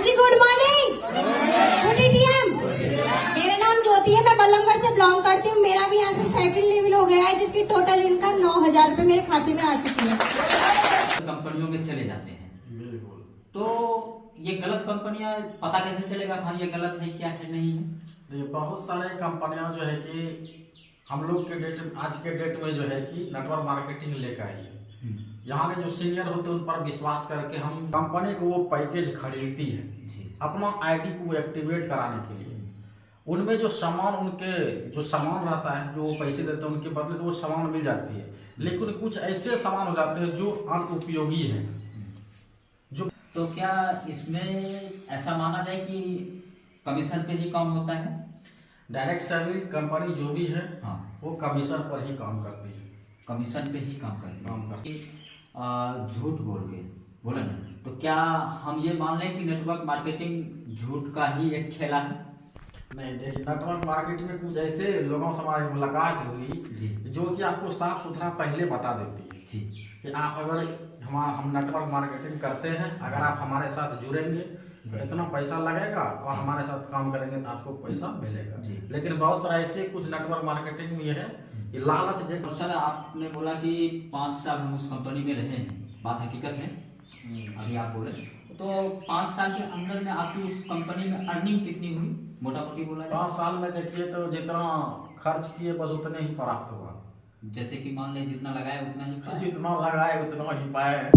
जी good morning, good ETM. मेरा नाम ज्योति है, मैं बल्लमगढ़ से बिलोंग करती हूँ। मेरा भी यहाँ से सेकंड लेवल हो गया है, जिसकी टोटल इनकम 9,000 रुपए मेरे खाते में आ चुकी है। कंपनियों में चले जाते हैं, बिल्कुल। तो ये गलत कंपनियां, पता कैसे चलेगा हाँ ये गलत है क्या है नहीं है? देखिए बहुत सारे कंपनियां जो है कि हम लोग के डेट आज के डेट में जो है कि नेटवर्क मार्केटिंग लेकर आई है। यहाँ के जो सीनियर होते हैं उन पर विश्वास करके हम कंपनी को वो पैकेज खरीदती है जी। अपना आईडी को एक्टिवेट कराने के लिए। उनमें जो सामान उनके जो सामान रहता है, जो वो पैसे देते हैं उनके बदले तो वो सामान मिल जाती है, लेकिन कुछ ऐसे सामान हो जाते हैं जो अनुपयोगी है। तो क्या इसमें ऐसा माना जाए कि कमीशन पे ही काम होता है? डायरेक्ट सेलिंग कंपनी जो भी है हाँ, वो कमीशन पर ही काम करती है। कमीशन पे ही काम करती काम है। करती झूठ बोल के बोले ना, तो क्या हम ये मान लें कि नेटवर्क मार्केटिंग झूठ का ही एक खेला है? नहीं, देखिए नेटवर्क मार्केटिंग में कुछ ऐसे लोगों से हमारी मुलाकात हुई जी जो कि आपको साफ सुथरा पहले बता देती है जी कि आप अगर हम नेटवर्क मार्केटिंग करते हैं, अगर आप हमारे साथ जुड़ेंगे तो इतना पैसा लगेगा और हमारे साथ काम करेंगे तो आपको पैसा मिलेगा। जी। लेकिन बहुत सारा ऐसे कुछ नेटवर्क मार्केटिंग में ये है, ये लालच देख। और सर आपने बोला कि 5 साल हम उस कंपनी में रहे हैं, बात हकीकत है अभी आप बोले, तो 5 साल के अंदर में आपकी उस कंपनी में अर्निंग कितनी हुई मोटा मोटी बोला जाए? 5 साल में देखिए तो जितना खर्च किए बस उतने ही प्राप्त हुआ। जैसे कि मान लें जितना लगाया उतना ही पाया? जितना लगाए उतना ही पाए।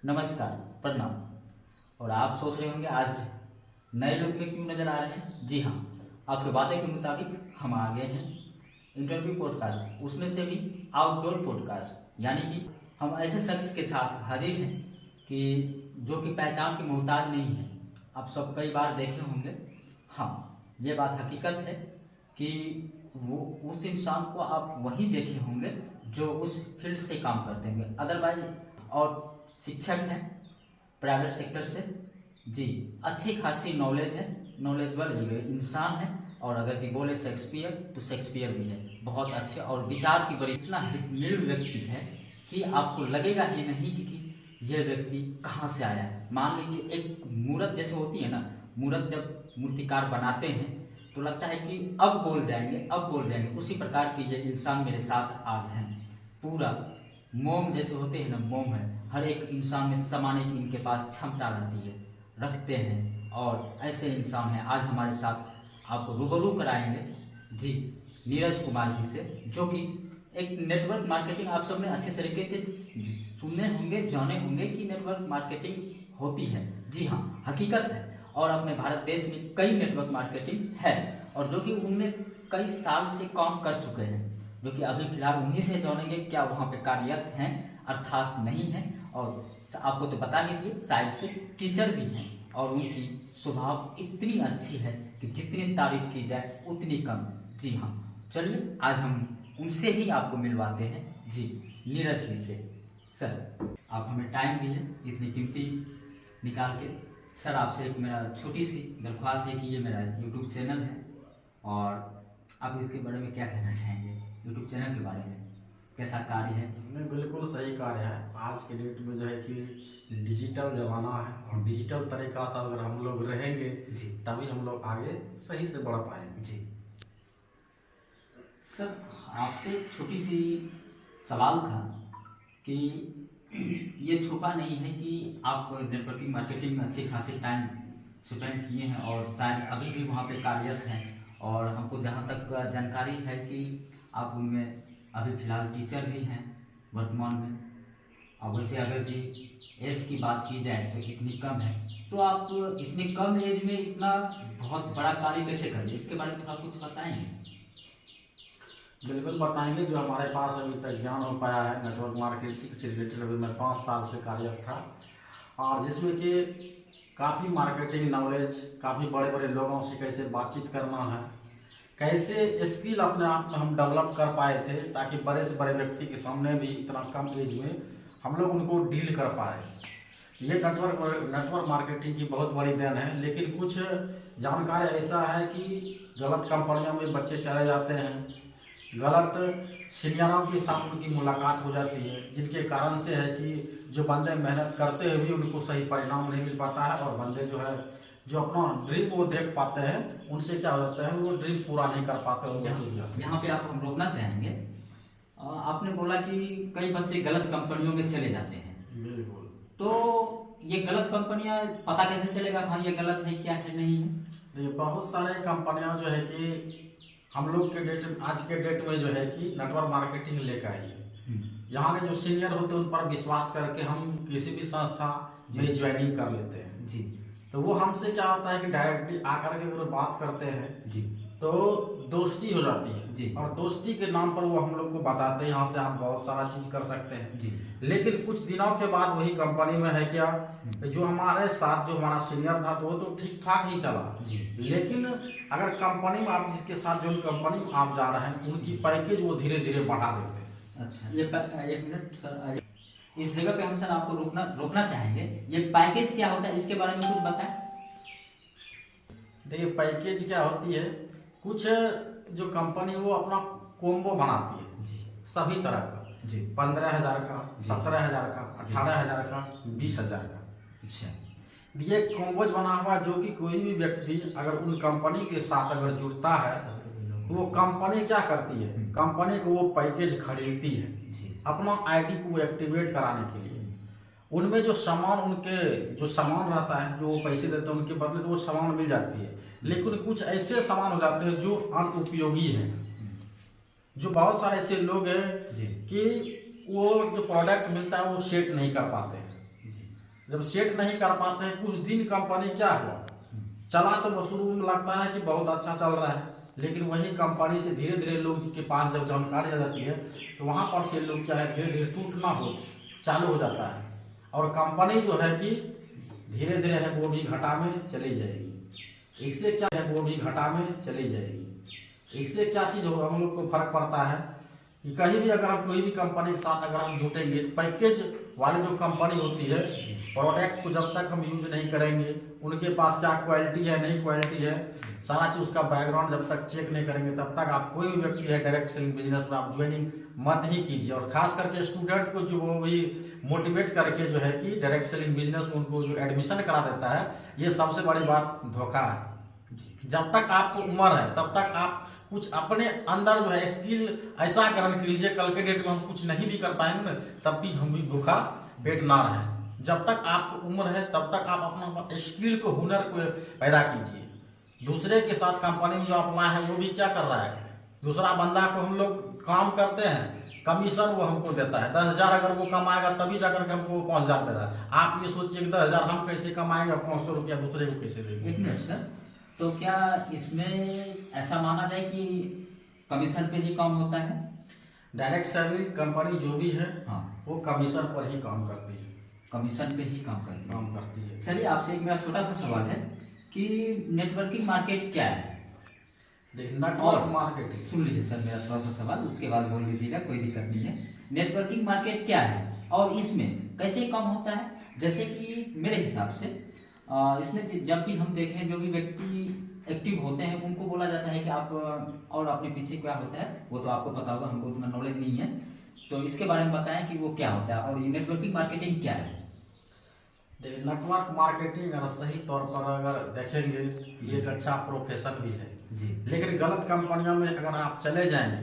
नमस्कार, प्रणाम। और आप सोच रहे होंगे आज नए लुक में क्यों नजर आ रहे हैं? जी हाँ, आपके वादे के मुताबिक हम आ गए हैं इंटरव्यू पॉडकास्ट, उसमें से भी आउटडोर पॉडकास्ट, यानी कि हम ऐसे शख्स के साथ हाजिर हैं कि जो कि पहचान के मोहताज नहीं है। आप सब कई बार देखे होंगे। हाँ, ये बात हकीकत है कि वो उस इंसान को आप वही देखे होंगे जो उस फील्ड से काम करते होंगे, अदरवाइज। और शिक्षक हैं प्राइवेट सेक्टर से, जी, अच्छी खासी नॉलेज है, नॉलेजेबल इंसान है। और अगर कि बोले शेक्सपियर तो शेक्सपियर भी है, बहुत अच्छे और विचार की बड़ी इतना हितमील व्यक्ति है कि आपको लगेगा ही नहीं कि यह व्यक्ति कहाँ से आया है। मान लीजिए एक मूर्त जैसे होती है ना, मूर्त जब मूर्तिकार बनाते हैं तो लगता है कि अब बोल जाएंगे, अब बोल जाएंगे, उसी प्रकार की ये इंसान मेरे साथ आज हैं। पूरा मोम जैसे होते हैं ना, मोम है, हर एक इंसान में समाने की इनके पास क्षमता रहती है, रखते हैं। और ऐसे इंसान हैं आज हमारे साथ, आपको रूबरू कराएंगे जी नीरज कुमार जी से, जो कि एक नेटवर्क मार्केटिंग आप सबने अच्छे तरीके से सुने होंगे, जाने होंगे कि नेटवर्क मार्केटिंग होती है। जी हाँ, हकीकत है। और अपने भारत देश में कई नेटवर्क मार्केटिंग है और जो कि उनमें कई साल से काम कर चुके हैं, जो कि अभी फिलहाल उन्हीं से जानेंगे क्या वहाँ पे कार्यरत हैं अर्थात नहीं हैं। और आपको तो बता ही दिए, साइड से टीचर भी हैं और उनकी स्वभाव इतनी अच्छी है कि जितनी तारीफ की जाए उतनी कम। जी हाँ, चलिए आज हम उनसे ही आपको मिलवाते हैं जी, नीरज जी से। सर आप हमें टाइम दिए इतनी कीमती निकाल के। सर आपसे एक मेरा छोटी सी दरख्वास्त है कि ये मेरा यूट्यूब चैनल है और आप इसके बारे में क्या कहना चाहेंगे? यूट्यूब चैनल के बारे में कैसा कार्य है? नहीं, बिल्कुल सही कार्य है। आज के डेट में जो है कि डिजिटल ज़माना है और डिजिटल तरीका से अगर हम लोग रहेंगे जी, तभी हम लोग आगे सही से बढ़ पाएंगे। जी सर, आपसे एक छोटी सी सवाल था कि ये छुपा नहीं है कि आप नेटवर्किंग मार्केटिंग में अच्छे खासे टाइम स्पेंड किए हैं और शायद अभी भी वहाँ पे कार्यरत हैं। और हमको जहाँ तक जानकारी है कि आप उनमें अभी फ़िलहाल टीचर भी हैं वर्तमान में। और वैसे अगर जी एज की बात की जाए तो इतनी कम है, तो आप इतनी कम एज में इतना बहुत बड़ा कार्य कैसे कर लिए? इसके बारे में थोड़ा कुछ बताएंगे? बिल्कुल बताएंगे। जो हमारे पास अभी तक ज्ञान हो पाया है नेटवर्क मार्केटिंग से रिलेटेड, अभी मैं 5 साल से कार्यरत था और जिसमें कि काफ़ी मार्केटिंग नॉलेज, काफ़ी बड़े बड़े लोगों से कैसे बातचीत करना है, कैसे स्किल अपने आप में हम डेवलप कर पाए थे ताकि बड़े से बड़े व्यक्ति के सामने भी इतना कम एज में हम लोग उनको डील कर पाए। ये नेटवर्क मार्केटिंग की बहुत बड़ी देन है। लेकिन कुछ जानकारी ऐसा है कि गलत कंपनियों में बच्चे चले जाते हैं गलत सीनियरों के साथ उनकी मुलाकात हो जाती है, जिनके कारण से है कि जो बंदे मेहनत करते हुए भी उनको सही परिणाम नहीं मिल पाता है, और बंदे जो है जो अपना ड्रीम वो देख पाते हैं, उनसे क्या हो जाता है, वो ड्रीम पूरा नहीं कर पाते, उनको चूक जाते हैं। यहाँ पे आपको हम रोकना चाहेंगे। आपने बोला कि कई बच्चे गलत कंपनियों में चले जाते हैं, बिल्कुल। तो ये गलत कंपनियां पता कैसे चलेगा हाँ ये गलत है क्या है नहीं है? देखिए बहुत सारे कंपनियां जो है कि हम लोग के डेट आज के डेट में जो है कि नेटवर्क मार्केटिंग लेकर आई है। यहाँ के जो सीनियर होते हैं उन पर विश्वास करके हम किसी भी संस्था में ज्वाइनिंग कर लेते हैं जी। तो वो हमसे क्या होता है कि डायरेक्टली आकर के अगर बात करते हैं जी तो दोस्ती हो जाती है जी। और दोस्ती के नाम पर वो हम लोग को बताते हैं यहाँ से आप बहुत सारा चीज कर सकते हैं जी। लेकिन कुछ दिनों के बाद वही कंपनी में है क्या जो हमारे साथ जो हमारा सीनियर था तो वो तो ठीक ठाक ही चला जी। लेकिन अगर कंपनी में आप जिसके साथ जो कंपनी में आप जा रहे हैं उनकी पैकेज वो धीरे धीरे बढ़ा देते हैं। अच्छा ये एक मिनट सर, इस जगह पे हम सर आपको रोकना चाहेंगे। ये पैकेज क्या होता है इसके बारे में कुछ बताएं। देखिए पैकेज क्या होती है, कुछ जो कंपनी वो अपना कॉम्बो बनाती है जी सभी तरह का जी। 15,000 का, 17,000 का, 18,000 का, 20,000 का। अच्छा ये कॉम्बोज बना हुआ जो कि कोई भी व्यक्ति अगर उन कंपनी के साथ अगर जुड़ता है तो वो कंपनी क्या करती है, कंपनी को वो पैकेज खरीदती है जी। अपना आईडी को एक्टिवेट कराने के लिए। उनमें जो सामान उनके जो सामान रहता है जो वो पैसे देते हैं उनके बदले तो वो सामान मिल जाती है, लेकिन कुछ ऐसे सामान हो जाते हैं जो अनुपयोगी हैं। जो बहुत सारे ऐसे लोग हैं कि वो जो प्रोडक्ट मिलता है वो सेट नहीं कर पाते हैं। जब सेट नहीं कर पाते हैं कुछ दिन कंपनी क्या हुआ चला तो शुरू में लगता है कि बहुत अच्छा चल रहा है, लेकिन वही कंपनी से धीरे धीरे लोग के पास जब जानकारी आ जाती है तो वहाँ पर से लोग क्या है धीरे धीरे टूटना हो चालू हो जाता है और कंपनी जो है कि धीरे धीरे है वो भी घाटा में चली जाएगी। इससे क्या है वो भी घाटा में चली जाएगी। इससे क्या चीज़ होगा हम लोग को फर्क पड़ता है कि कहीं भी अगर हम कोई भी कंपनी के साथ अगर हम जुटेंगे तो पैकेज वाली जो कंपनी होती है प्रोडक्ट को जब तक हम यूज नहीं करेंगे उनके पास क्या क्वालिटी है नहीं क्वालिटी है सारा चीज़ उसका बैकग्राउंड जब तक चेक नहीं करेंगे तब तक आप कोई भी व्यक्ति है डायरेक्ट सेलिंग बिजनेस में आप ज्वाइनिंग मत ही कीजिए। और खास करके स्टूडेंट को जो वो भी मोटिवेट करके जो है कि डायरेक्ट सेलिंग बिजनेस में उनको जो एडमिशन करा देता है ये सबसे बड़ी बात धोखा है। जब तक आपको उम्र है तब तक आप कुछ अपने अंदर जो है स्किल ऐसा ग्रहण कर लीजिए, कल के डेट में हम कुछ नहीं भी कर पाएंगे ना तब भी हम भी भूखा पेट ना रहे। जब तक आपको उम्र है तब तक आप अपना स्किल को हुनर को पैदा कीजिए। दूसरे के साथ कंपनी में जो अपना है वो भी क्या कर रहा है, दूसरा बंदा को हम लोग काम करते हैं कमीशन वो हमको देता है 10,000 अगर वो कमाएगा तभी जाकर के हमको 5,000 दे रहा है। आप ये सोचिए कि 10,000 हम कैसे कमाएंगे, 500 रुपया दूसरे को कैसे देंगे। एक मिनट सर, तो क्या इसमें ऐसा माना जाए कि कमीशन पे ही काम होता है? डायरेक्ट सेलिंग कंपनी जो भी है हाँ वो कमीशन पर ही काम करती है, कमीशन पे ही काम करती है। चलिए आपसे एक मेरा छोटा सा सवाल है कि नेटवर्किंग मार्केट क्या है? नेटवर्क मार्केटिंग सुन लीजिए सर मेरा थोड़ा सा सवाल, उसके बाद बोल लीजिएगा, कोई दिक्कत नहीं है। नेटवर्किंग मार्केट क्या है और इसमें कैसे काम होता है? जैसे कि मेरे हिसाब से इसमें जब भी हम देखें जो भी व्यक्ति एक्टिव होते हैं उनको बोला जाता है कि आप और अपने पीछे क्या होता है वो तो आपको पता होगा, हमको उतना नॉलेज नहीं है, तो इसके बारे में बताएं कि वो क्या होता है और ये नेटवर्किंग मार्केटिंग क्या है? नेटवर्क मार्केटिंग अगर सही तौर पर अगर देखेंगे ये एक अच्छा प्रोफेशन भी है जी, लेकिन गलत कंपनियों में अगर आप चले जाएंगे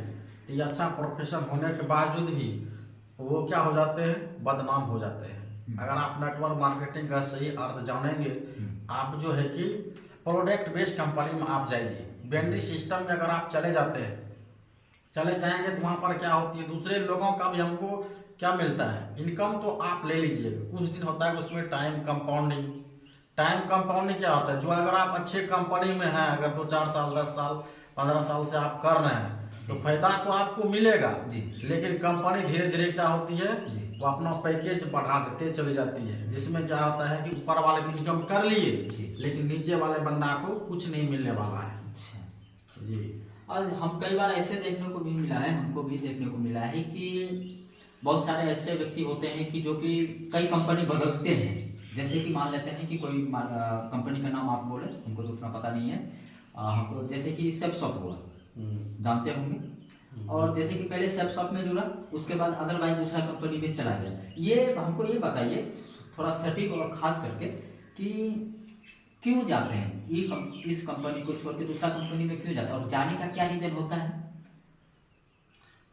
तो ये अच्छा प्रोफेशन होने के बावजूद भी वो क्या हो जाते हैं, बदनाम हो जाते हैं। अगर आप नेटवर्क मार्केटिंग का सही अर्थ जानेंगे आप जो है कि प्रोडक्ट बेस्ड कंपनी में आप जाइए, वेंडरी सिस्टम में अगर आप चले जाएंगे तो वहाँ पर क्या होती है दूसरे लोगों का भी हमको क्या मिलता है, इनकम तो आप ले लीजिएगा, कुछ दिन होता है उसमें टाइम कंपाउंडिंग क्या होता है, जो अगर आप अच्छे कंपनी में हैं अगर 2-4 साल 10 साल 15 साल से आप कर रहे हैं तो फायदा तो आपको मिलेगा जी, लेकिन कंपनी धीरे धीरे क्या होती है वो अपना पैकेज बढ़ा देते चली जाती है, जिसमें क्या होता है कि ऊपर वाले तो इनकम कर लिए लेकिन नीचे वाले बंदा को कुछ नहीं मिलने वाला है। अच्छा जी, और हम कई बार ऐसे देखने को भी मिला है, हमको भी देखने को मिला है कि बहुत सारे ऐसे व्यक्ति होते हैं कि जो कि कई कंपनी बदलते हैं। जैसे कि मान लेते हैं कि कोई कंपनी का नाम आप बोले, हमको तो उतना पता नहीं है, हमको जैसे कि सेफ शॉप हुआ जानते होंगे, और जैसे कि पहले सेल्फ शॉप में जुड़ा, उसके बाद अदरवाइज दूसरा कंपनी में चला गया। ये हमको ये बताइए थोड़ा सटीक और खास करके कि क्यों जाते हैं इस कंपनी को छोड़ के दूसरा कंपनी में क्यों जाते हैं, और जाने का क्या रीजन होता है?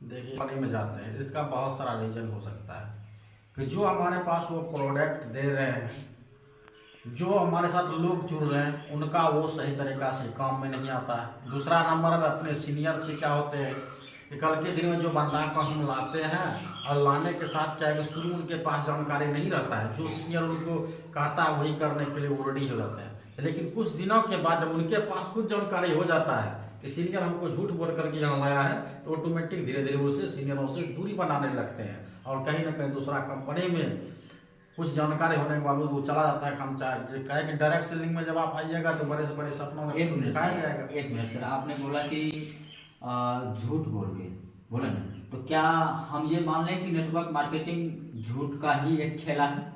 देखिए, कंपनी में जाते हैं इसका बहुत सारा रीजन हो सकता है कि जो हमारे पास वो प्रोडक्ट दे रहे हैं, जो हमारे साथ लोग जुड़ रहे हैं, उनका वो सही तरीका से काम में नहीं आता है। दूसरा नंबर में अपने सीनियर से क्या होते हैं कि कल के दिन में जो बंदा को हम लाते हैं और लाने के साथ क्या है कि शुरू उनके पास जानकारी नहीं रहता है, जो सीनियर उनको कहता है वही करने के लिए वो रेडी हो जाते हैं। लेकिन कुछ दिनों के बाद जब उनके पास कुछ जानकारी हो जाता है कि सीनियर हमको झूठ बोल करके यहाँ लाया है, तो ऑटोमेटिक धीरे धीरे उससे सीनियरों से दूरी बनाने लगते हैं और कहीं ना कहीं दूसरा कंपनी में कुछ जानकारी होने के बावजूद वो चला जाता है। हम चाहे कहे कि डायरेक्ट सेलिंग में जब आप आइएगा तो बड़े से बड़े सपनों में दिखाया जाएगा। एक मिनट सर, आपने बोला कि झूठ बोल के बोले ना, तो क्या हम ये मान लें कि नेटवर्क मार्केटिंग झूठ का ही एक खेला है?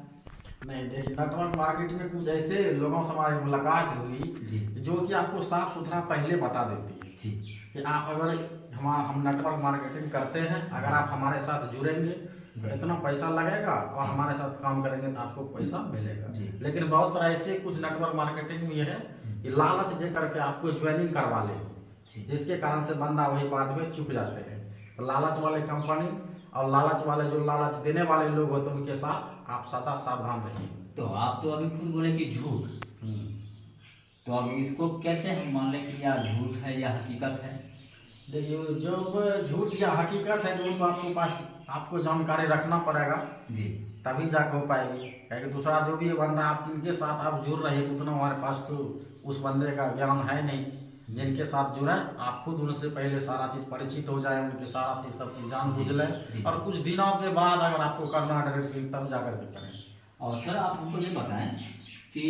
नहीं, देखिए, नेटवर्क मार्केटिंग में कुछ ऐसे लोगों से हमारी मुलाकात हुई जो कि आपको साफ सुथरा पहले बता देती है जी कि आप अगर हम नेटवर्क मार्केटिंग करते हैं, अगर आप हमारे साथ जुड़ेंगे तो इतना पैसा लगेगा और हमारे साथ काम करेंगे तो आपको पैसा मिलेगा। लेकिन बहुत सारा ऐसे कुछ नेटवर्क मार्केटिंग में है कि लालच दे करके आपको ज्वाइनिंग करवा ले, जिसके कारण से बंदा वही बाद में चुक जाते हैं। तो लालच वाले कंपनी और लालच वाले जो लालच देने वाले लोग होते हैं उनके साथ आप सदा सावधान रहिए। तो आप तो अभी खुद बोले कि झूठ, तो अब इसको कैसे हम मान लें कि या झूठ है या हकीकत है? देखिए, जब झूठ या हकीकत है तो आपको पास आपको जानकारी रखना पड़ेगा जी, तभी जाकर हो पाएगी। क्योंकि दूसरा जो भी बंदा आप जिनके साथ आप जुड़ रहे हैं उतना हमारे पास तो उस बंदे का ज्ञान है नहीं। जिनके साथ जुड़ा आप खुद उनसे पहले सारा चीज परिचित हो जाए, उनके सारा चीज सब चीज जान बुझ लें और कुछ दिनों के बाद अगर आपको करना है डायरेक्ट तब जाकर के करें। और सर आप हमको ये बताएं कि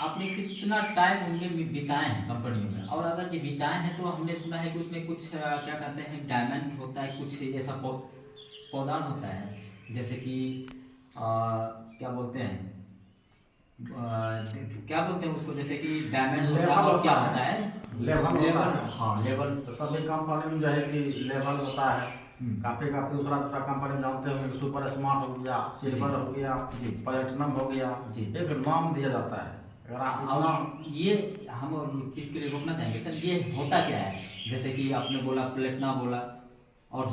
आपने कितना टाइम उनमें बिताए हैं कंपनियों में, और अगर ये बिताए हैं तो हमने सुना है कि उसमें कुछ क्या कहते हैं डायमंड होता है, कुछ ऐसा पौधा होता है, जैसे कि क्या बोलते हैं क्या बोलते हैं उसको, जैसे कि डायमंड होता है और क्या होता है लेवल। हाँ, लेवल तो सभी कंपनी में जो है कि लेवल होता है। काफी दूसरा कंपनी जानते होंगे, सुपर स्मार्ट हो गया, सिल्वर हो गया, प्लेटिनम हो गया, एक नाम दिया जाता है। अगर आप ये हम एक चीज के लिए रोकना चाहेंगे सर, ये होता क्या है? जैसे कि आपने बोला प्लेटिना बोला और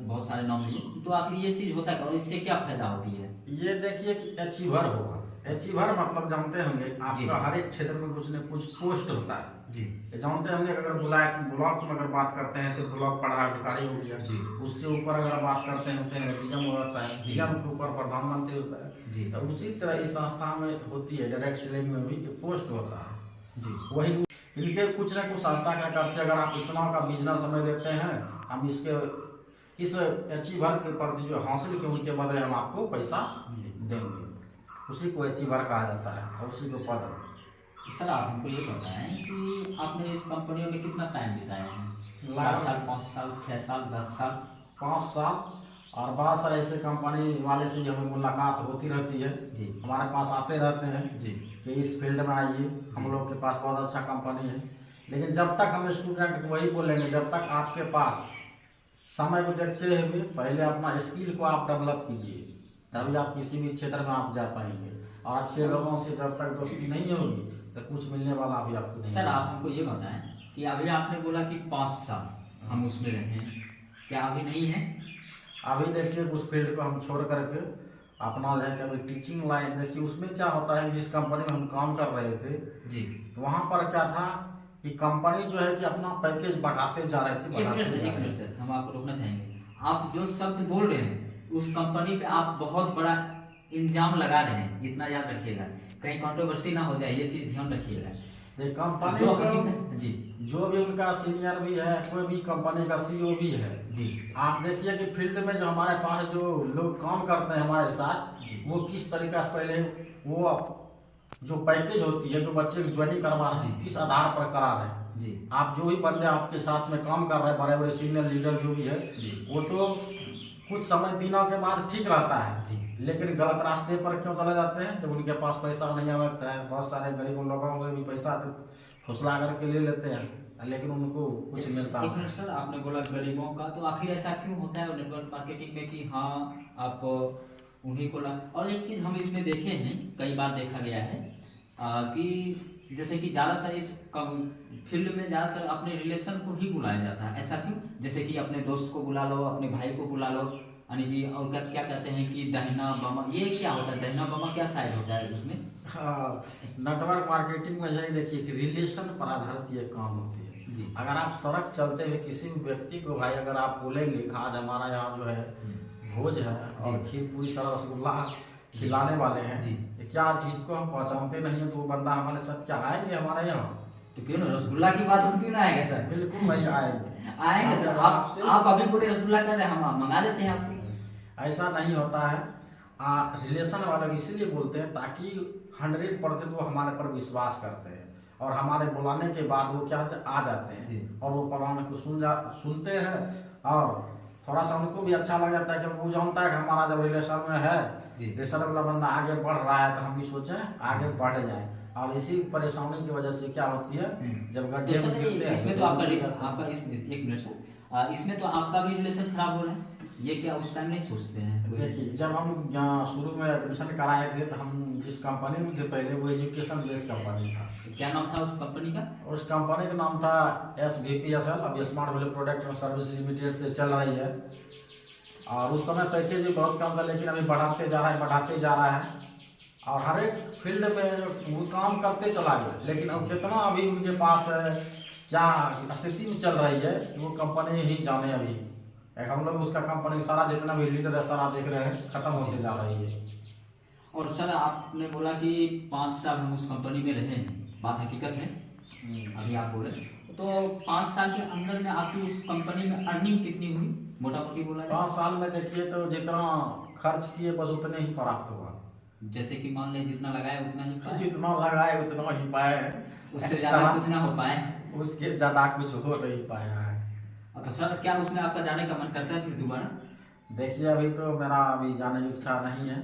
बहुत सारे नाम लिए, तो आखिर ये चीज होता है और इससे क्या फायदा होती है? ये देखिए कि अचीवर होगा। अचीवर मतलब जानते होंगे आपका हर एक क्षेत्र में कुछ न कुछ पोस्ट होता है जी, जानते होंगे। अगर ब्लॉक में अगर बात करते हैं तो ब्लॉक पदाधिकारी हो गया जी, उससे ऊपर अगर बात करते हैं तो डीएम होता है, डीएम के ऊपर प्रधानमंत्री होता है जी। तो उसी तरह इस संस्था में होती है डायरेक्ट सेलिंग में भी पोस्ट होता है जी। वही इनके कुछ न कुछ संस्था क्या करते हैं, अगर आप इतना का बिजनेस हमें देते हैं, हम इस अचीवर के प्रति जो हासिल के उनके बदले हम आपको पैसा देंगे, उसी को अचीवर कहा जाता है और उसी को पद। सर आप हमको ये बताएं कि आपने इस कंपनियों में कितना टाइम बिताया है? 4 साल, 5 साल, 6 साल, 10 साल? 5 साल। और बहुत सारे ऐसे कंपनी वाले से हमें मुलाकात होती रहती है जी, हमारे पास आते रहते हैं जी कि इस फील्ड में आइए, हम लोग के पास बहुत अच्छा कंपनी है। लेकिन जब तक हम स्टूडेंट को वही बोलेंगे, जब तक आपके पास समय को देखते हुए पहले अपना स्किल को आप डेवलप कीजिए, तभी आप किसी भी क्षेत्र में आप जा पाएंगे। और अच्छे लोगों से जब तक दोस्ती नहीं होगी तो कुछ मिलने वाला अभी आपको नहीं। सर आप हमको ये बताएं कि अभी आपने बोला कि 5 साल हम उसमें रहे, क्या अभी नहीं है? अभी देखिए उस फील्ड को हम छोड़ करके अपना जो है कभी टीचिंग लाइन, देखिए उसमें क्या होता है, जिस कंपनी में हम काम कर रहे थे जी, तो वहाँ पर क्या था कि कंपनी जो है कि अपना पैकेज बढ़ाते जा रहे थे। एक मिनट सर, हम आपको रोकना चाहेंगे। आप जो शब्द बोल रहे हैं उस कंपनी पे आप बहुत बड़ा इल्जाम लगा रहे हैं, इतना याद रखिएगा, कहीं कंट्रोवर्सी ना हो जाए, ये चीज ध्यान रखिएगा। कंपनी जी जो भी उनका सीनियर भी है, कोई भी कंपनी का सीईओ भी है जी, आप देखिए कि फील्ड में जो हमारे पास जो लोग काम करते हैं हमारे साथ, वो किस तरीका से पहले वो जो पैकेज होती है, जो बच्चे की ज्वाइनिंग करवा रहे हैं, किस आधार पर करा रहे हैं जी। आप जो भी बंदे आपके साथ में काम कर रहे हैं, बड़े बड़े सीनियर लीडर जो भी है जी, वो तो कुछ समय दिनों के बाद ठीक रहता है जी, लेकिन गलत रास्ते पर क्यों चले जाते हैं? जब उनके पास पैसा नहीं आता है, बहुत सारे गरीब लोगों से भी पैसा फुसला करके ले लेते हैं, लेकिन उनको कुछ मिलता एक है। मिनट सर, आपने बोला गरीबों का, तो आखिर ऐसा क्यों होता है नेटवर्क मार्केटिंग में कि हाँ आप उन्हीं को ला। और एक चीज़ हम इसमें देखे हैं, कई बार देखा गया है कि जैसे कि ज़्यादातर इस फील्ड में ज़्यादातर अपने रिलेशन को ही बुलाया जाता है, ऐसा क्यों? जैसे कि अपने दोस्त को बुला लो, अपने भाई को बुला लो, यानी कि और क्या क्या कहते हैं कि दहिना बामा, ये क्या होता है? दहिना बामा क्या साइड होता है उसमें? हाँ, नेटवर्क मार्केटिंग में यही देखिए कि रिलेशन पर आधारित ये काम होती है जी। अगर आप सड़क चलते हुए किसी भी व्यक्ति को भाई अगर आप बोलेंगे कि आज हमारा यहाँ जो है भोज है और खीर पूरी सारा रसगुल्ला खिलाने वाले हैं जी। तो क्या जिसको हम पहचानते नहीं है तो वो बंदा हमारे साथ क्या आएंगे हमारे यहाँ? तो क्यों ना, रसगुल्ला की बात हो तो क्यों ना आएगा सर? बिल्कुल नहीं आएंगे। आएंगे सर। आप अभी बोले रसगुल्ला कर रहे हैं, हम मंगा देते हैं आपको। ऐसा नहीं होता है। रिलेशन वाले इसलिए बोलते हैं ताकि 100% वो हमारे पर विश्वास करते हैं और हमारे बुलाने के बाद वो क्या आ जाते जी। हैं और वो प्लान को सुनते हैं और थोड़ा सा उनको भी अच्छा लग जाता है कि वो जानता है कि हमारा जब रिलेशन में है, रिलेशन वाला बंदा आगे बढ़ रहा है तो हम भी सोचें आगे बढ़ जाएं। और इसी परेशानी की वजह से क्या होती है जब तो गड्ढे में सर गिरते हैं इसमें तो आपका एक मिनट सर, इसमें तो आपका भी रिलेशन खराब हो रहा है, ये क्या उस टाइम नहीं सोचते हैं? देखिए जब हम शुरू में एडमिशन कराए थे तो हम जिस कंपनी में थे पहले वो एजुकेशन बेस्ड कंपनी था। क्या नाम था उस कंपनी का? उस कंपनी का नाम था SVPSL, अब smart value product and service limited से चल रही है। और उस समय पैकेज भी बहुत कम था लेकिन अभी बढ़ाते जा रहा है और हर एक फील्ड में वो काम करते चला गया। लेकिन अब कितना अभी उनके पास क्या स्थिति में चल रही है वो कंपनी ही जाने। अभी हम लोग उसका कंपनी सारा जितना भी लीडर है सारा देख रहे हैं खत्म होते जा रही है। और सर आपने बोला कि 5 साल हम उस कंपनी में रहे हैं, बात हकीकत है अभी आप बोले, तो 5 साल के अंदर में आपकी उस कंपनी में अर्निंग कितनी हुई, मोटा मोटी बोला जाए? 5 साल में देखिए तो जितना खर्च किए बस उतने ही प्राप्त हुआ। जैसे कि मान लें जितना लगाया उतना ही पाए, जितना लगाए उतना ही पाए, उससे ज्यादा कुछ ना हो पाए, उसके ज्यादा कुछ हो नहीं पाया है। तो सर क्या उसमें आपका जाने का मन करता है फिर दोबारा? देखिए अभी तो मेरा अभी जाने की इच्छा नहीं है।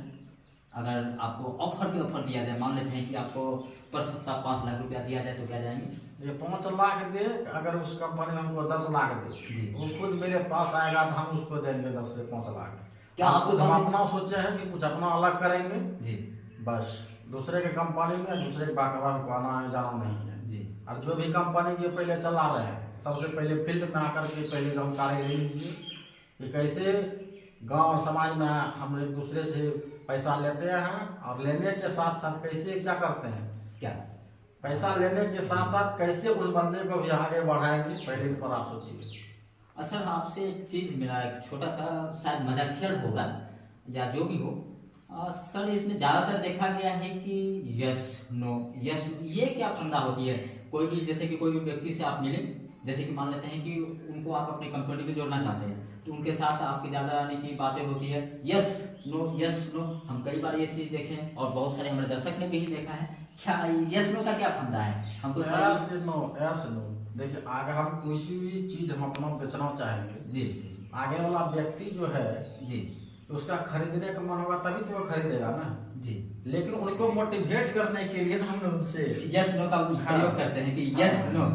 अगर आपको ऑफर दिया जाए, मान लेते हैं कि आपको पर सप्ताह 5 लाख रुपया दिया जाए तो क्या जाएंगे? ये 5 लाख दे, अगर उस कंपनी में हमको 10 लाख दे जी। वो खुद मेरे पास आएगा तो हम उसको देंगे 10 से 5 लाख। क्या आपको हम 10 अपना सोचे हैं कि कुछ अपना अलग करेंगे जी बस, दूसरे के कंपनी में दूसरे के बाकवा को आना है जाना नहीं है जी। और जो भी कंपनी के पहले चला रहे हैं सबसे पहले फील्ड में आकर के पहले जानकारी ले लीजिए कि कैसे गांव और समाज में हम एक दूसरे से पैसा लेते हैं और लेने के साथ साथ कैसे क्या करते हैं, क्या पैसा लेने के साथ साथ कैसे उस बंदे को भी आगे बढ़ाएंगे पहले इन पर आप सोचिए। सर आपसे एक चीज मेरा एक छोटा सा शायद मजाकिया होगा या जो भी हो, सर इसमें ज्यादातर देखा गया है कि यस नो, ये क्या फंदा होती है? कोई भी जैसे कि कोई भी व्यक्ति से आप मिले, जैसे कि मान लेते हैं कि उनको आप अपनी कंपनी में जोड़ना चाहते हैं तो उनके साथ आपकी ज्यादा आने की बातें होती है यस नो। हम कई बार ये चीज देखे हैं और बहुत सारे हमारे दर्शक ने भी ही देखा है। क्या यस नो का क्या फंदा है? हमको यस नो देखिए आगे हम किसी भी चीज हम अपना बेचना चाहेंगे जी, आगे वाला व्यक्ति जो है जी, तो उसका खरीदने का मन होगा तभी तो वो खरीदेगा ना जी। लेकिन उनको मोटिवेट करने के लिए हम उनसे यस नो का प्रयोग करते हैं कि यस नो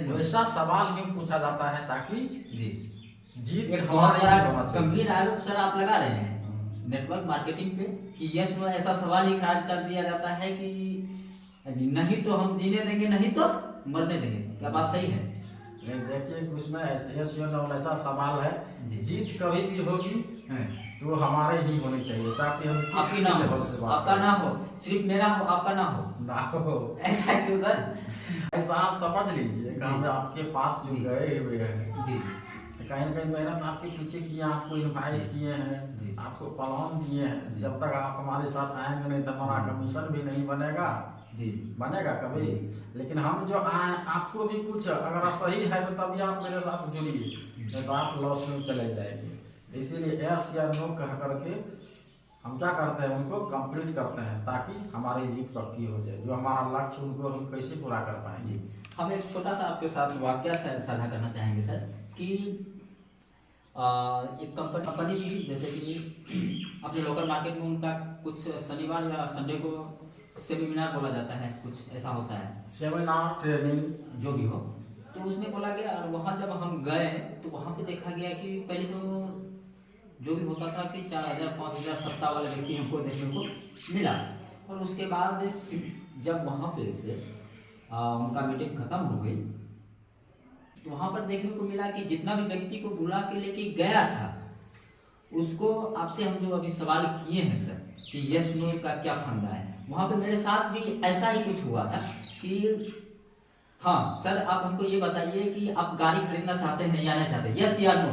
वैसा सवाल ही पूछा जाता है ताकि जी। जीत एक बहुत हमारे बड़ा लिए होना चाहिए। गंभीर आरोप सर आप लगा रहे हैं नेटवर्क मार्केटिंग पे कि यस नो ऐसा सवाल ही खड़ा कर दिया जाता है कि नहीं तो हम जीने देंगे नहीं तो मरने देंगे। क्या बात सही है? नहीं देखिए उसमें ऐसा सवाल है जी। जीत कभी भी होगी तो वो हमारे ही होनी चाहिए चाहे हम आपकी ना हो, आपका ना हो, सिर्फ मेरा हो, आपका ना हो। ऐसा क्यों सर? ऐसा आप समझ लीजिए कि हम आपके पास जो गए हुए हैं जी, तो कहीं ना कहीं मेहनत आपके पीछे किए, आपको इनवाइट किए हैं, आपको प्लान दिए हैं। जब तक आप हमारे साथ आएंगे नहीं तो हमारा कमीशन भी नहीं बनेगा जी, बनेगा कभी। लेकिन हम जो आए आपको भी कुछ अगर सही है तो तभी आप मेरे साथ जुड़िए, नहीं तो आप लॉस में चले जाएंगे। इसीलिए यस या नो कह करके हम क्या करते हैं उनको कंप्लीट करते हैं ताकि हमारी जीत पक्की हो जाए। जो हमारा लक्ष्य उनको हम कैसे पूरा कर पाएंगे। हम एक छोटा सा आपके साथ वाकया साझा करना चाहेंगे सर कि एक कंपनी थी, जैसे कि अपने लोकल मार्केट में उनका कुछ शनिवार या संडे को सेमिनार बोला जाता है, कुछ ऐसा होता है, सेमिनार ट्रेनिंग जो भी हो। तो उसमें बोला गया, और वहाँ जब हम गए तो वहाँ पे देखा गया कि पहले तो जो भी होता था कि 4,000 5,000 सत्ता वाले व्यक्ति हमको देखने को मिला। और उसके बाद जब वहाँ पे से उनका मीटिंग खत्म हो गई तो वहाँ पर देखने को मिला कि जितना भी व्यक्ति को बुला के लेके गया था उसको आपसे हम जो अभी सवाल किए हैं सर कि यस नो का क्या फंदा है, वहाँ पे मेरे साथ भी ऐसा ही कुछ हुआ था कि हाँ सर आप हमको ये बताइए कि आप गाड़ी खरीदना चाहते हैं या नहीं चाहते, यस या नो।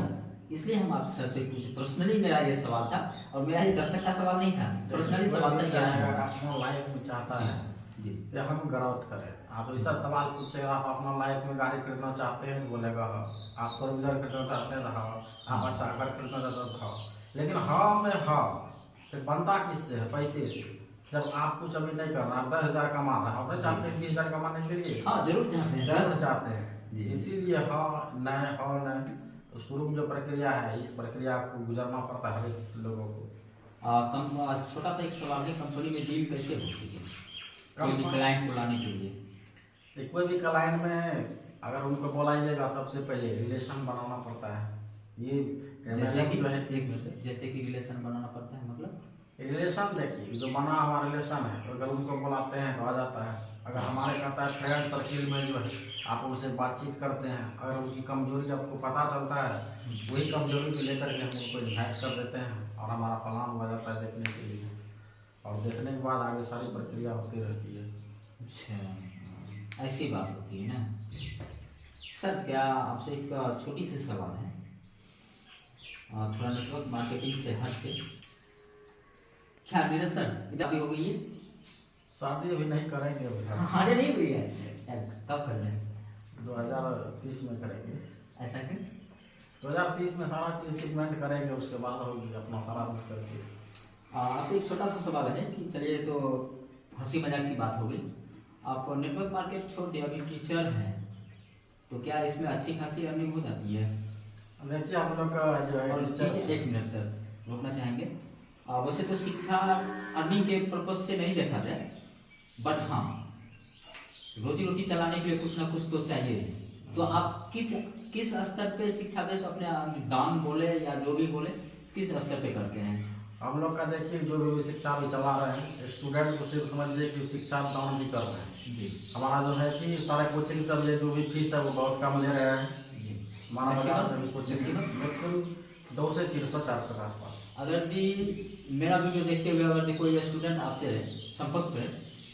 इसलिए हम आप सर से कुछ पर्सनली मेरा ये सवाल था, और मेरा ये दर्शक का सवाल नहीं था, पर्सनली सवाल था। अपना लाइफ में चाहता है जी कि हम ग्रोथ करें, आप ऐसा सवाल पूछेगा आप अपना लाइफ में गाड़ी खरीदना चाहते हैं तो बोलेगा हाँ, आप फोर व्हीलर खरीदना चाहते हैं तो हाँ, आप अच्छा घर खरीदना चाहते हैं तो हाँ। लेकिन हाँ में हाँ तो बनता किससे है? पैसे से। जब आप कुछ अभी नहीं करना, आप 10,000 कमा रहे हैं, आप नहीं चाहते हैं 20,000 कमाने के लिए? हाँ जरूर चाहते हैं जरूर सर। चाहते हैं। इसीलिए हाँ नहीं हाँ नहीं, तो शुरू में जो प्रक्रिया है इस प्रक्रिया को गुजरना पड़ता है हर एक लोगों को। छोटा सा एक सवाल है, कंपनी में डील कैसे होती है कोई भी कंपनी- क्लाइंट को लाने के लिए? तो कोई भी क्लाइंट में अगर उनको बुलाइएगा सबसे पहले रिलेशन बनाना पड़ता है। ये जैसे कि जो है एक मिनट सर, जैसे कि रिलेशन बनाना पड़ता है मतलब? रिलेशन देखिए जो बना हुआ रिलेशन है, तो अगर उनको बुलाते हैं तो आ जाता है। अगर हमारे कहता है फ्रेंड सर्किल में जो है आप उनसे बातचीत करते हैं, अगर उनकी कमजोरी आपको पता चलता है वही कमजोरी को लेकर के हम उनको इन्वाइट कर देते हैं और हमारा प्लान हो जाता है देखने के लिए, और देखने के बाद आगे सारी प्रक्रिया होती रहती है। अच्छा ऐसी बात होती है ना सर। क्या आपसे एक छोटी सी सवाल है, थोड़ा नेटवर्क मार्केटिंग से हट के, क्या मेरे सर इधर हो गई है? शादी अभी नहीं करेंगे, अभी अरे नहीं हुई है, कब कर रहे हैं? 2030 में करेंगे। ऐसा क्यों? 2030 में सारा चीज अचीवमेंट करेंगे, उसके बाद होगी अपना सारा कुछ करके। आपसे एक छोटा सा सवाल है कि चलिए तो हंसी मजाक की बात हो गई, आप नेटवर्क मार्केट छोड़ दिए, अभी टीचर हैं, तो क्या इसमें अच्छी खासी अर्निंग हो जाती है? देखिए हम लोग का जो है और टीचर, एक मिनट सर रोकना चाहेंगे। वैसे तो शिक्षा अर्निंग के पर्पज से नहीं देखा जाए, बट हाँ रोजी रोटी चलाने के लिए कुछ ना कुछ तो चाहिए। तो आप किस स्तर पे शिक्षा बेस अपने दान बोले या जो भी बोले किस स्तर पे करते हैं? हम लोग का देखिए जो भी शिक्षा भी चला रहे हैं, स्टूडेंट को सिर्फ समझिए कि शिक्षा दान भी कर रहे हैं। जी हमारा जो है कि सारे कोचिंग सब ये जो भी फीस है वो बहुत कम ले रहे हैं। जी। हमारा बाजार में भी Maximum? कोचिंग मैक्सिमम 200 से 300 400 के आसपास। अगर भी मेरा वीडियो देखते हुए अगर कोई स्टूडेंट आपसे संपर्क करे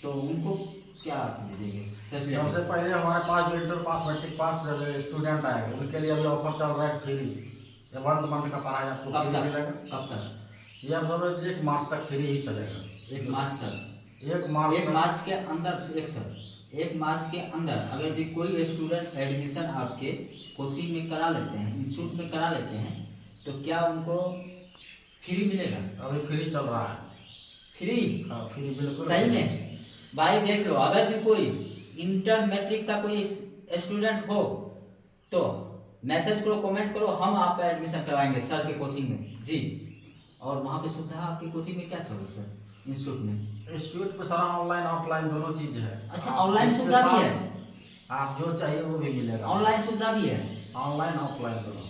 तो उनको क्या दीजिएंगे फैसिलिटी? सबसे पहले हमारे पास जो inter pass matric pass student आएंगे उनके लिए अभी ऑफर चल रहा है फ्री, ये 1 मंथ का पढ़ाई आपको कब फ्री तक? मिलेगा। कब तक? यह समझिए 1 मार्च तक फ्री ही चलेगा। 1 मार्च तक? 1 मार्च एक तक। मार्च के अंदर एक सर 1 मार्च के अंदर अगर भी कोई स्टूडेंट एडमिशन आपके कोचिंग में करा लेते हैं, इंस्टीट्यूट में करा लेते हैं, तो क्या उनको फ्री मिलेगा? अभी फ्री चल रहा है। फ्री? हाँ फ्री बिल्कुल सही में भाई देख लो, अगर भी कोई इंटर मैट्रिक का कोई स्टूडेंट हो तो मैसेज करो, कमेंट करो, हम आपका एडमिशन करवाएंगे सर के कोचिंग में जी। और वहाँ पे सुविधा आपकी कोचिंग में क्या सब है सर इंस्टीट्यूट में? इंस्टीट्यूट पे सारा ऑनलाइन ऑफलाइन दोनों चीज है। अच्छा आप ऑनलाइन जिसके सुविधा भी पास है? आप जो चाहिए वो भी मिलेगा। ऑनलाइन सुविधा भी है? ऑनलाइन ऑफलाइन दोनों।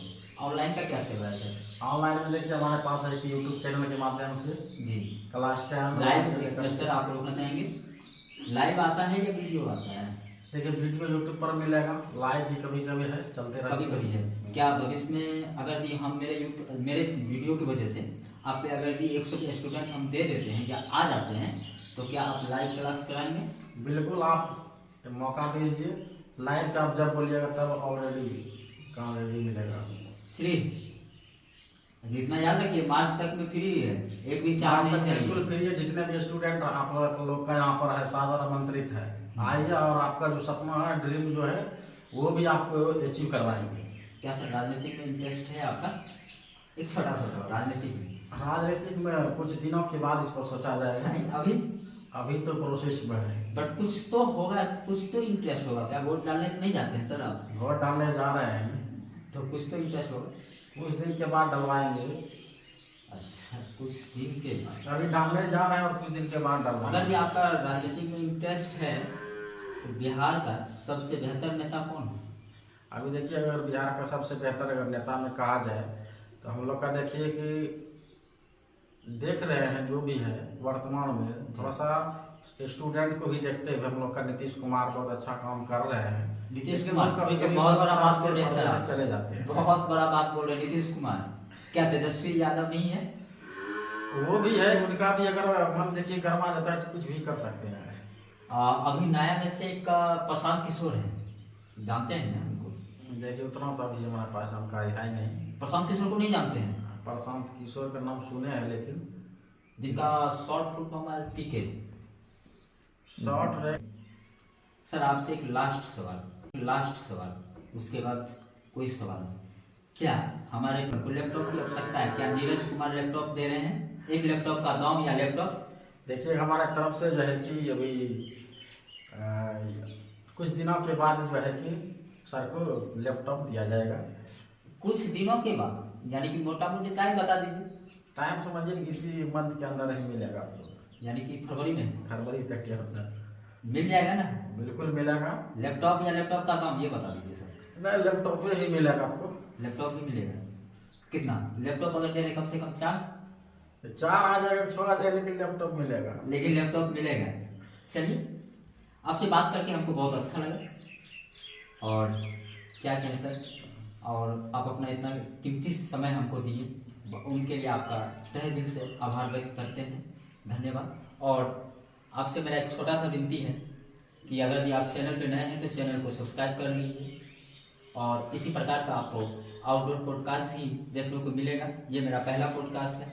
ऑनलाइन का क्या सेवा है सर? ऑनलाइन में देखिए हमारे पास है कि यूट्यूब चैनल के माध्यम से जी क्लास 10 लाइव सर आप रोकना चाहेंगे, लाइव आता है या वीडियो आता है? देखिए वीडियो यूट्यूब पर मिलेगा, लाइव भी कभी कभी है, चलते रहते कभी कभी है। क्या भविष्य में अगर भी हम मेरे वीडियो की वजह से आप पे अगर भी 100 के स्टूडेंट हम दे देते हैं या आ जाते हैं तो क्या आप लाइव क्लास कराएंगे? बिल्कुल आप मौका दीजिए, लाइव का आप जब बोलिएगा तब ऑलरेडी मिलेगा फ्री। जितना याद रखिए मार्च तक में फ्री है, एक भी चार्ज नहीं चाहिए। बिल्कुल फ्री है। जितने भी स्टूडेंट आप लोग का यहाँ पर है सादर आमंत्रित है, आइए और आपका जो सपना है ड्रीम जो है वो भी आपको अचीव करवाएंगे। क्या सर राजनीतिक में इंटरेस्ट है आपका? एक छोटा सा सवाल, राजनीतिक में? राजनीतिक में कुछ दिनों के बाद इस पर सोचा जाएगा, नहीं, अभी तो प्रोसेस में है। बट कुछ तो होगा, कुछ तो इंटरेस्ट होगा। क्या वोट डालने नहीं जाते हैं सर आप? वोट डालने जा रहे हैं, तो कुछ तो इंटरेस्ट होगा। कुछ दिन के बाद डलवाएंगे। अच्छा कुछ दिन के बाद? अभी डालने जा रहे हैं और कुछ दिन के बाद अगर डलवाएंगे। भी आपका राजनीतिक में इंटरेस्ट है तो बिहार का सबसे बेहतर नेता कौन है? अभी देखिए, अगर बिहार का सबसे बेहतर अगर नेता में कहा जाए तो हम लोग का देखिए कि देख रहे हैं जो भी है वर्तमान में, थोड़ा सा स्टूडेंट को भी देखते हुए हम लोग का नीतीश कुमार बहुत अच्छा काम कर रहे हैं। नीतीश कुमार कभी कभी बहुत बड़ा बात बोल रहे हैं सर आप। चले जाते हैं, बहुत बड़ा बात बोल रहे हैं नीतीश कुमार। क्या तेजस्वी यादव नहीं है? वो भी है, उनका भी अगर मन देखिए गरमा जाता है तो कुछ भी कर सकते हैं। अभी नया में से एक प्रशांत किशोर है, जानते हैं ना उनको? देखिए उतना तो अभी हमारे पास जानकारी है नहीं। प्रशांत किशोर को नहीं जानते हैं? प्रशांत किशोर का नाम सुने हैं, लेकिन जिनका शॉर्ट फुट फॉर्म है पीके। शॉर्ट है। सर आपसे एक लास्ट सवाल, उसके बाद कोई सवाल। क्या हमारे को लैपटॉप की आवश्यकता है? क्या नीरज कुमार लैपटॉप दे रहे हैं? एक लैपटॉप का दाम या लैपटॉप? देखिए हमारे तरफ से जो है कि अभी कुछ दिनों के बाद जो है कि सर को लैपटॉप दिया जाएगा। कुछ दिनों के बाद यानी कि मोटा मोटी टाइम बता दीजिए। टाइम समझिए कि इसी मंथ के अंदर ही मिलेगा आपको, यानी कि फरवरी में, फरवरी तक के अंदर मिल जाएगा ना? बिल्कुल मिलेगा। लैपटॉप या लैपटॉप का दाम ये बता दीजिए सर। नहीं, लैपटॉप ही मिलेगा आपको। लैपटॉप ही मिलेगा। कितना लैपटॉप अगर दे रहे कम से कम 4 आ जाएगा, 6 आ जाएगा, लेकिन लैपटॉप मिलेगा। लेकिन लैपटॉप मिलेगा। चलिए, आपसे बात करके हमको बहुत अच्छा लगा और क्या कहें सर, और आप अपना इतना कीमती समय हमको दिए, उनके लिए आपका तहे दिल से आभार व्यक्त करते हैं। धन्यवाद। और आपसे मेरा एक छोटा सा विनती है कि अगर यदि आप चैनल पे नए हैं तो चैनल को सब्सक्राइब कर लीजिए और इसी प्रकार का आपको आउटडोर पॉडकास्ट ही देखने को मिलेगा। ये मेरा पहला पॉडकास्ट है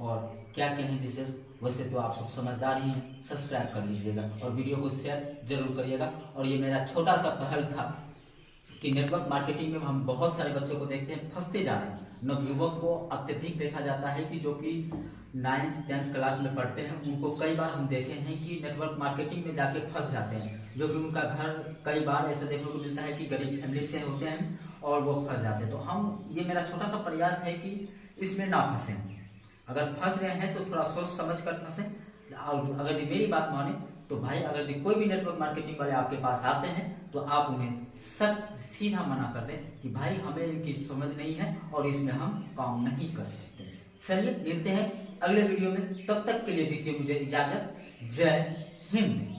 और क्या कहें विशेष, वैसे तो आप सब समझदार ही हैं। सब्सक्राइब कर लीजिएगा और वीडियो को शेयर जरूर करिएगा। और ये मेरा छोटा सा पहल था कि नेटवर्क मार्केटिंग में हम बहुत सारे बच्चों को देखते हैं फंसते जा रहे हैं। नवयुवक को अत्यधिक देखा जाता है कि जो कि 9th 10th क्लास में पढ़ते हैं, उनको कई बार हम देखे हैं कि नेटवर्क मार्केटिंग में जाके फंस जाते हैं, जो कि उनका घर कई बार ऐसा देखने को मिलता है कि गरीब फैमिली से होते हैं और वो फंस जाते हैं। तो हम, ये मेरा छोटा सा प्रयास है कि इसमें ना फंसें। अगर फंस रहे हैं तो थोड़ा सोच समझ कर फंसें। और अगर मेरी बात माने तो भाई, अगर कोई भी नेटवर्क मार्केटिंग वाले आपके पास आते हैं तो आप उन्हें सीधा मना कर दें कि भाई हमें इनकी समझ नहीं है और इसमें हम काम नहीं कर सकते। चलिए मिलते हैं अगले वीडियो में, तब तक के लिए दीजिए मुझे इजाजत। जय हिंद।